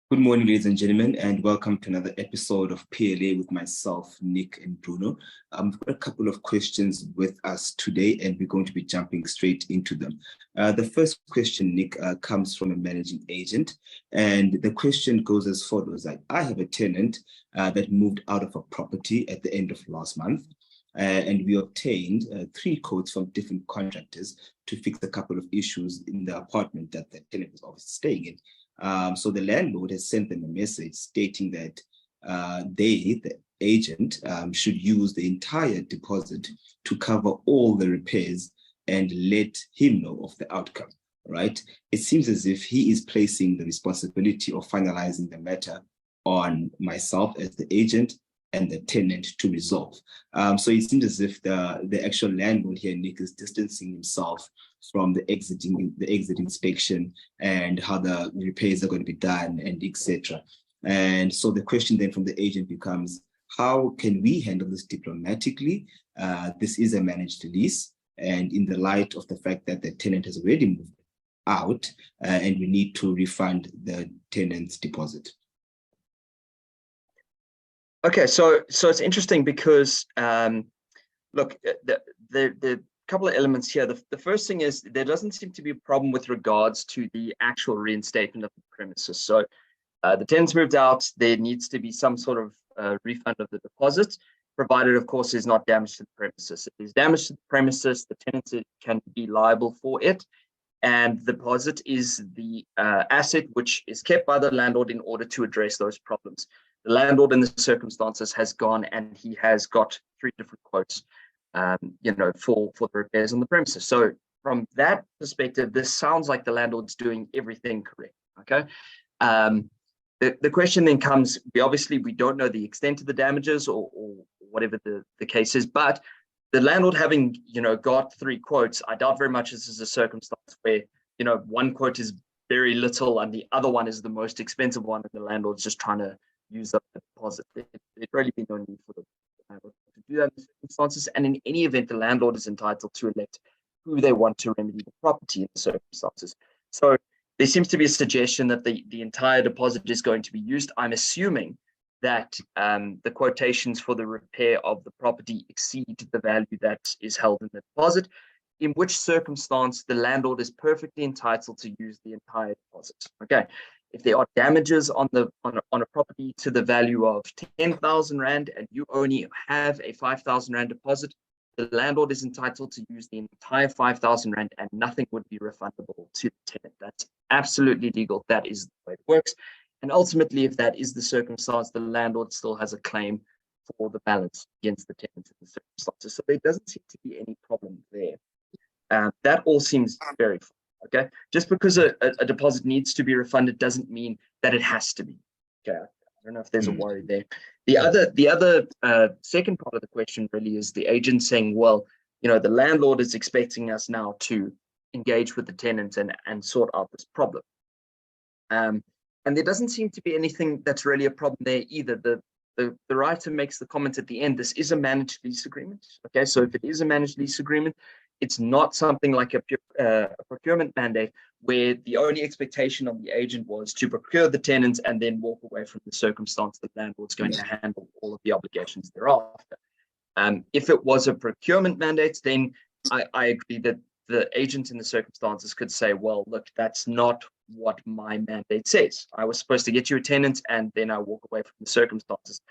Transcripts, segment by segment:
Good morning, ladies and gentlemen, and welcome to another episode of PLA with myself, Nick and Bruno. We've got a couple of questions with us today, and we're going to be jumping straight into them. The first question, Nick, comes from a managing agent, and the question goes as follows. I have a tenant that moved out of a property at the end of last month, and we obtained 3 quotes from different contractors to fix a couple of issues in the apartment that the tenant was obviously staying in. So the landlord has sent them a message stating that the agent, should use the entire deposit to cover all the repairs and let him know of the outcome, right? It seems as if he is placing the responsibility of finalizing the matter on myself as the agent and the tenant to resolve. So it seems as if the actual landlord here, Nick, is distancing himself from the exit inspection and how the repairs are going to be done and etc. And so the question then from the agent becomes, how can we handle this diplomatically? This is a managed lease, and in the light of the fact that the tenant has already moved out, and we need to refund the tenant's deposit. Okay, so it's interesting because look, the couple of elements here. The first thing is there doesn't seem to be a problem with regards to the actual reinstatement of the premises. So the tenant's moved out. There needs to be some sort of refund of the deposit, provided, of course, there's not damage to the premises. If there's damage to the premises, the tenant can be liable for it. And the deposit is the asset which is kept by the landlord in order to address those problems. The landlord in the circumstances has gone and he has got 3 different quotes, for the repairs on the premises. So from that perspective, this sounds like the landlord's doing everything correct. Okay. The question then comes, we don't know the extent of the damages or whatever the case is, but the landlord having, got 3 quotes, I doubt very much this is a circumstance where, one quote is very little and the other one is the most expensive one, and the landlord's just trying to use up the deposit. There'd really be no need for the landlord to do that in circumstances. And in any event, the landlord is entitled to elect who they want to remedy the property in the circumstances. So there seems to be a suggestion that the entire deposit is going to be used. I'm assuming that the quotations for the repair of the property exceed the value that is held in the deposit, in which circumstance the landlord is perfectly entitled to use the entire deposit. Okay. If there are damages on a property to the value of 10,000 Rand and you only have a 5,000 Rand deposit, the landlord is entitled to use the entire 5,000 Rand and nothing would be refundable to the tenant. That's absolutely legal. That is the way it works. And ultimately, if that is the circumstance, the landlord still has a claim for the balance against the tenant in the circumstances. So there doesn't seem to be any problem there. That all seems very fine. Okay, just because a deposit needs to be refunded doesn't mean that it has to be. Okay, I don't know if there's a worry there. The other second part of the question really is the agent saying, well, the landlord is expecting us now to engage with the tenant and sort out this problem. And there doesn't seem to be anything that's really a problem there either. The writer makes the comment at the end, this is a managed lease agreement. Okay, so if it is a managed lease agreement, it's not something like a procurement mandate where the only expectation of the agent was to procure the tenants and then walk away from the circumstance that the landlord's going to handle all of the obligations thereafter. If it was a procurement mandate, then I agree that the agent in the circumstances could say, well, look, that's not what my mandate says. I was supposed to get you a tenant and then I walk away from the circumstances.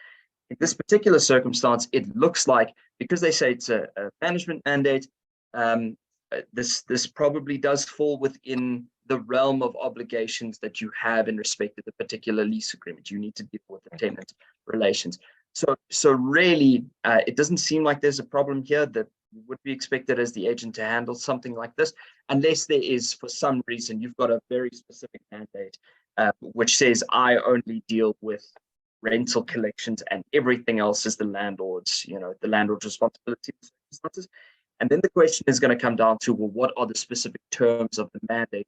In this particular circumstance, it looks like, because they say it's a management mandate, this probably does fall within the realm of obligations that you have in respect of the particular lease agreement. You need to deal with the tenant relations. So really, it doesn't seem like there's a problem here that would be expected as the agent to handle something like this, unless there is, for some reason, you've got a very specific mandate which says I only deal with rental collections and everything else is the landlord's responsibility in circumstances. And then the question is going to come down to, well, what are the specific terms of the mandate?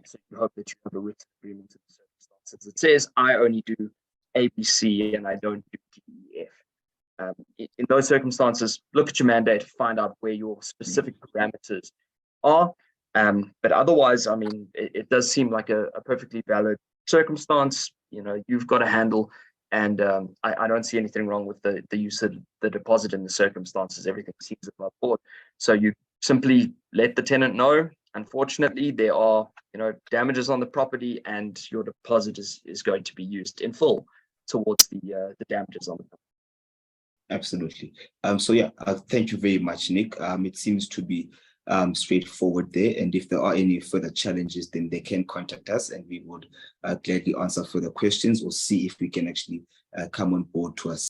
So you hope that you have a written agreement in the circumstances. It says, I only do ABC and I don't do DEF. In those circumstances, look at your mandate, find out where your specific parameters are, But otherwise, I mean, it does seem like a perfectly valid circumstance. You know, you've got a handle, and I don't see anything wrong with the use of the deposit in the circumstances. Everything seems above board. So you simply let the tenant know. Unfortunately, there are, you know, damages on the property, and your deposit is going to be used in full towards the damages on the property. Absolutely. So yeah, thank you very much, Nick. It seems to be straightforward there. And if there are any further challenges, then they can contact us, and we would gladly answer further questions or see if we can actually come on board to us.